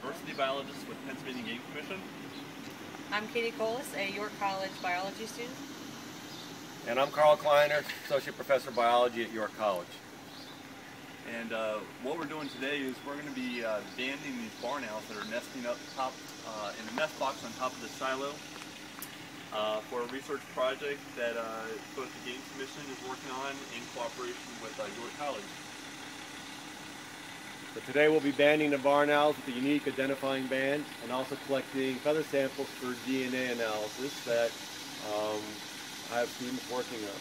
Diversity biologist with Pennsylvania Game Commission. I'm Katie Colas, a York College biology student. And I'm Karl Kleiner, Associate Professor of Biology at York College. And what we're doing today is we're going to be banding these barn owls that are nesting up top in a nest box on top of the silo for a research project that both the Game Commission is working on in cooperation with York College. So today we'll be banding the barn owls with a unique identifying band and also collecting feather samples for DNA analysis that I have students working on.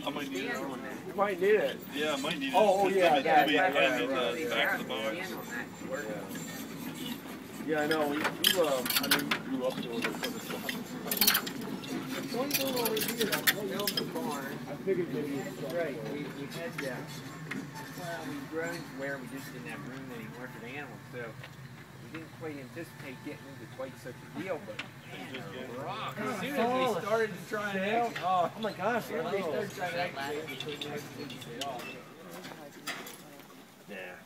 I might need it. You might need it. Yeah, I might need it. Oh, yeah. The back of the box. Yeah, I know. You grew up doing this sort of stuff. One thing over here, I built the barn. I figured maybe it's right. We had that. Well, we've grown to where we just didn't have room anymore for the animals, so we didn't quite anticipate getting into quite such a deal. But as soon as we started to try and act, oh my gosh! they started trying to activate, we couldn't activate it all. Yeah.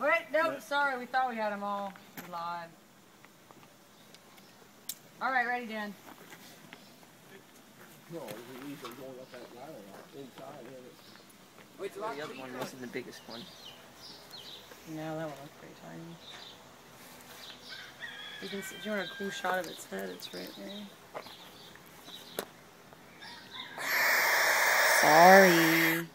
Wait, nope, sorry, we thought we had them all. We lied. All right, ready, Dan. No, we usually going up that ladder inside. Wait, the other one wasn't the biggest one. No, that one looks pretty tiny. You can see, do you want a cool shot of its head? It's right there. Sorry.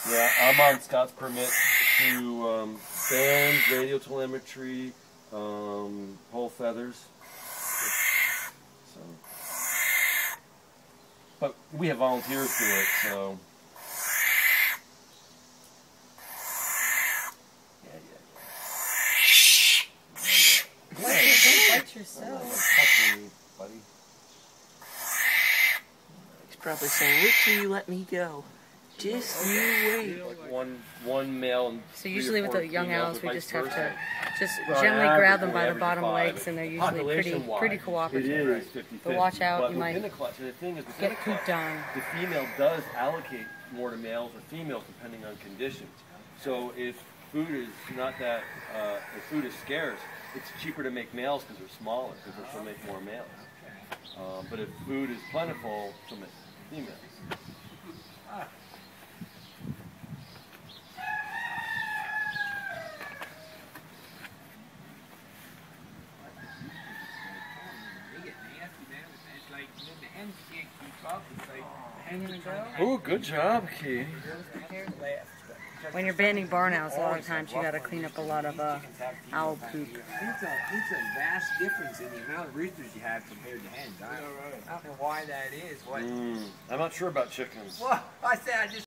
Yeah, I'm on Scott's permit to band, radio telemetry, whole feathers. So, but we have volunteers do it, so. Don't bite yourself. Buddy. He's probably saying, "Wait till you let me go. Just you wait." Like one male and So usually with the young owls, we just have to Well, gently average, grab them we by the average bottom 5. legs, and they're usually pretty cooperative. It is 50-50. But watch out, But you might within the clutch, the thing is, get pooped on. the female does allocate more to males or females depending on conditions. So if food is not that, if food is scarce, it's cheaper to make males because they're smaller, because she'll make more males. But if food is plentiful, she'll make females. Oh, good job, Katie. When you're banding barn owls, a lot of times you got to clean up a lot of owl poop. It's a vast difference in the amount of roosters you have compared to hens. I don't know why that is. I'm not sure about chickens. Well, I said I just